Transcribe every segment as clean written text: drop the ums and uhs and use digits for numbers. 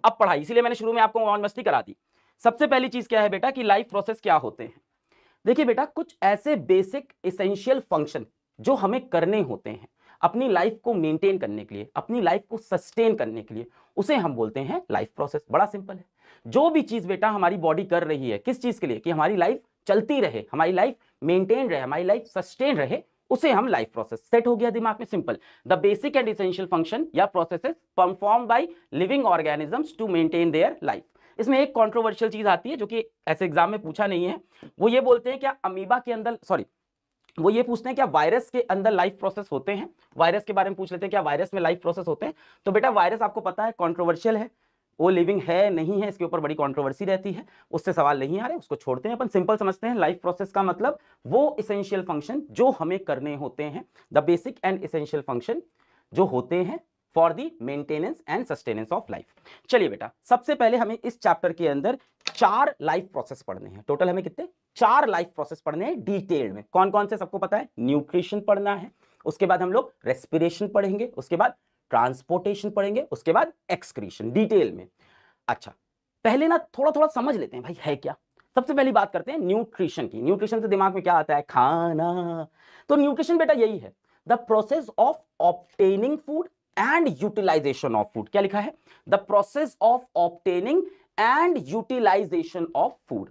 अब पढ़ाई, इसीलिए मैंने शुरू में आपको मौज मस्ती करा दी। सबसे पहली चीज क्या है बेटा कि लाइफ प्रोसेस क्या होते हैं। देखिए बेटा, कुछ ऐसे बेसिक एसेंशियल फंक्शन जो हमें करने होते हैं अपनी लाइफ को मेंटेन करने के लिए, अपनी लाइफ को सस्टेन करने के लिए, उसे हम बोलते हैं लाइफ प्रोसेस। बड़ा सिंपल है। जो भी चीज बेटा हमारी बॉडी कर रही है, किस चीज के लिए, कि हमारी लाइफ चलती रहे, हमारी लाइफ मेंटेन रहे, हमारी लाइफ सस्टेन रहे, उसे हम लाइफ प्रोसेस। सेट हो गया दिमाग में? Simple. The basic and essential function या processes perform by living organisms to maintain their life. इसमें एक कंट्रोवर्शियल चीज आती है जो कि ऐसे एग्जाम में पूछा नहीं है। वो ये बोलते हैं क्या अमीबा के अंदर, सॉरी, वो ये पूछते हैं क्या वायरस के अंदर लाइफ प्रोसेस होते हैं। वायरस के बारे में पूछ लेते हैं क्या वायरस में लाइफ प्रोसेस होते हैं। तो बेटा वायरस आपको पता है कंट्रोवर्शियल है, वो लिविंग है नहीं है, इसके ऊपर बड़ी कंट्रोवर्सी रहती है, उससे सवाल नहीं आ रहे, उसको छोड़ते हैं। अपन सिंपल समझते हैं लाइफ प्रोसेस का मतलब वो एसेंशियल फंक्शन जो हमें करने होते हैं, the basic and essential function जो होते हैं for the maintenance and sustenance of life. चलिए बेटा, सबसे पहले हमें इस चैप्टर के अंदर 4 लाइफ प्रोसेस पढ़ने हैं। टोटल हमें कितने? 4 लाइफ प्रोसेस पढ़ने हैं डिटेल में। कौन कौन से सबको पता है? न्यूट्रिशन पढ़ना है, उसके बाद हम लोग रेस्पिरेशन पढ़ेंगे, उसके बाद ट्रांसपोर्टेशन पढ़ेंगे, उसके बाद एक्सक्रीशन, डिटेल में। अच्छा, पहले ना थोड़ा थोड़ा समझ लेते हैं भाई है क्या। सबसे पहली बात करते हैं न्यूट्रिशन की। न्यूट्रिशन से दिमाग में क्या आता है? खाना। तो न्यूट्रिशन बेटा यही है, the process of obtaining food and utilisation of food. क्या लिखा है? The process of obtaining and utilisation of food.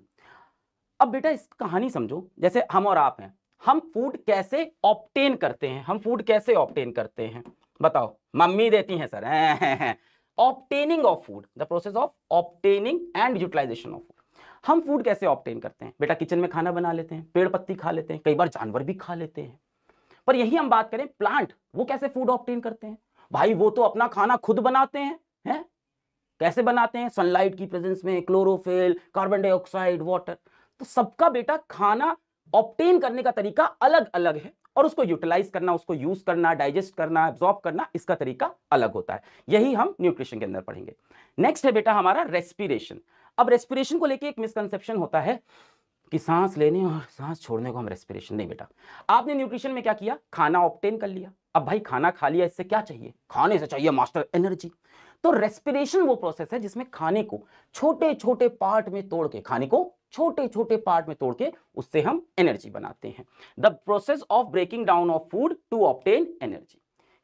अब बेटा इस कहानी समझो, जैसे हम और आप हैं, हम फूड कैसे ऑब्टेन करते हैं, हम फूड कैसे ऑब्टेन करते हैं बताओ? मम्मी देती हैं sir. Obtaining of food, the process of obtaining and utilisation of food. हम फूड कैसे ऑब्टेन करते हैं बेटा? किचन में खाना बना लेते हैं, पेड़ पत्ती खा लेते हैं, कई बार जानवर भी खा लेते हैं। पर यही हम बात करें प्लांट, वो कैसे फूड ऑब्टेन करते हैं? भाई वो तो अपना खाना खुद बनाते हैं? कैसे बनाते हैं? सनलाइट की प्रेजेंस में, क्लोरोफिल, कार्बन डाइऑक्साइड, वाटर। तो सबका बेटा खाना ऑब्टेन करने का तरीका अलग अलग है और उसको यूटिलाइज करना, उसको यूज करना, डाइजेस्ट करना, एब्जॉर्ब करना, इसका तरीका अलग होता है। यही हम न्यूट्रिशन के अंदर पढ़ेंगे। नेक्स्ट है बेटा हमारा रेस्पिरेशन। अब रेस्पिरेशन को लेके एक मिसकंसेप्शन होता है कि सांस लेने और सांस छोड़ने को हम रेस्पिरेशन, नहीं बेटा। आपने न्यूट्रिशन में क्या किया? खाना ऑब्टेन कर लिया। अब भाई खाना खा लिया, इससे क्या चाहिए? खाने से चाहिए मास्टर एनर्जी। तो रेस्पिरेशन वो प्रोसेस है जिसमें खाने को छोटे छोटे पार्ट में तोड़ के, खाने को छोटे छोटे पार्ट में तोड़ के उससे हम एनर्जी बनाते हैं। The process of breaking down of food to obtain energy.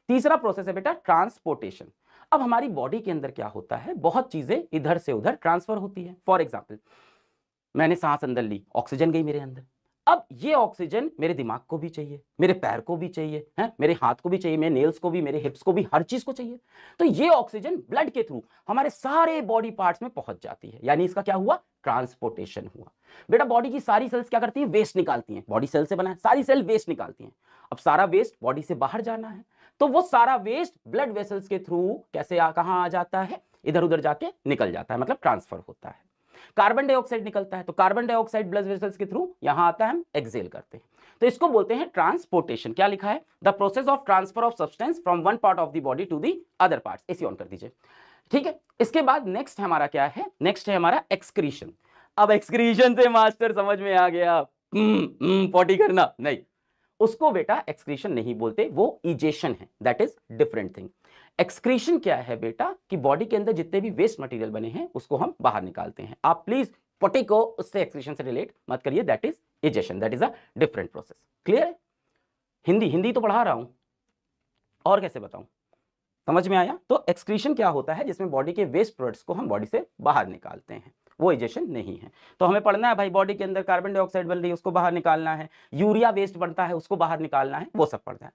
तीसरा प्रोसेस है बेटा ट्रांसपोर्टेशन। अब हमारी बॉडी के अंदर क्या होता है, बहुत चीजें इधर से उधर ट्रांसफर होती है। फॉर एग्जाम्पल, मैंने सांस अंदर ली, ऑक्सीजन गई मेरे अंदर। अब ये ऑक्सीजन मेरे दिमाग को भी चाहिए, मेरे पैर को भी चाहिए, है मेरे हाथ को भी चाहिए, मेरे नेल्स को भी, मेरे हिप्स को भी, हर चीज को चाहिए। तो ये ऑक्सीजन ब्लड के थ्रू हमारे सारे बॉडी पार्ट्स में पहुंच जाती है, यानी इसका क्या हुआ? ट्रांसपोर्टेशन हुआ। बेटा बॉडी की सारी सेल्स क्या करती है? वेस्ट निकालती हैं। बॉडी सेल से बना है, सारी सेल वेस्ट निकालती हैं। अब सारा वेस्ट बॉडी से बाहर जाना है, तो वो सारा वेस्ट ब्लड वेसल्स के थ्रू कैसे कहां आ जाता है? इधर उधर जाके निकल जाता है, मतलब ट्रांसफर होता है। कार्बन डाइऑक्साइड निकलता है, तो कार्बन डाइऑक्साइड ब्लड वेसल्स के थ्रू यहां आता है, हम एक्सेल करते हैं। तो इसको बोलते हैं ट्रांसपोर्टेशन। क्या लिखा है? The process of transfer of substance from one part of the body to the other parts. इसे ऑन कर दीजिए, ठीक है। इसके बाद नेक्स्ट हमारा क्या है? नेक्स्ट है हमारा एक्सक्रीशन। अब एक्सक्रीशन से मास्टर समझ में आ गया, पॉटी करना नहीं, उसको बेटा एक्सक्रीशन नहीं बोलते, वो इजेशन है, that is different thing. Excretion क्या है बेटा? कि बॉडी के अंदर जितने भी वेस्ट मटेरियल बने हैं उसको हम बाहर निकालते हैं। आप प्लीज पोटी को उससे एक्सक्रीशन से रिलेट मत करिए, that is egestion, that is a different process. Clear है? हिंदी तो पढ़ा रहा हूं, और कैसे बताऊं? समझ में आया? तो एक्सक्रीशन क्या होता है? जिसमें बॉडी के वेस्ट प्रोडक्ट्स को हम बॉडी से बाहर निकालते हैं, वो इजेशन नहीं है। तो हमें पढ़ना है भाई, बॉडी के अंदर कार्बन डाइऑक्साइड बन रही है, उसको बाहर निकालना है, यूरिया वेस्ट बनता है, उसको बाहर निकालना है, वो सब पढ़ना है।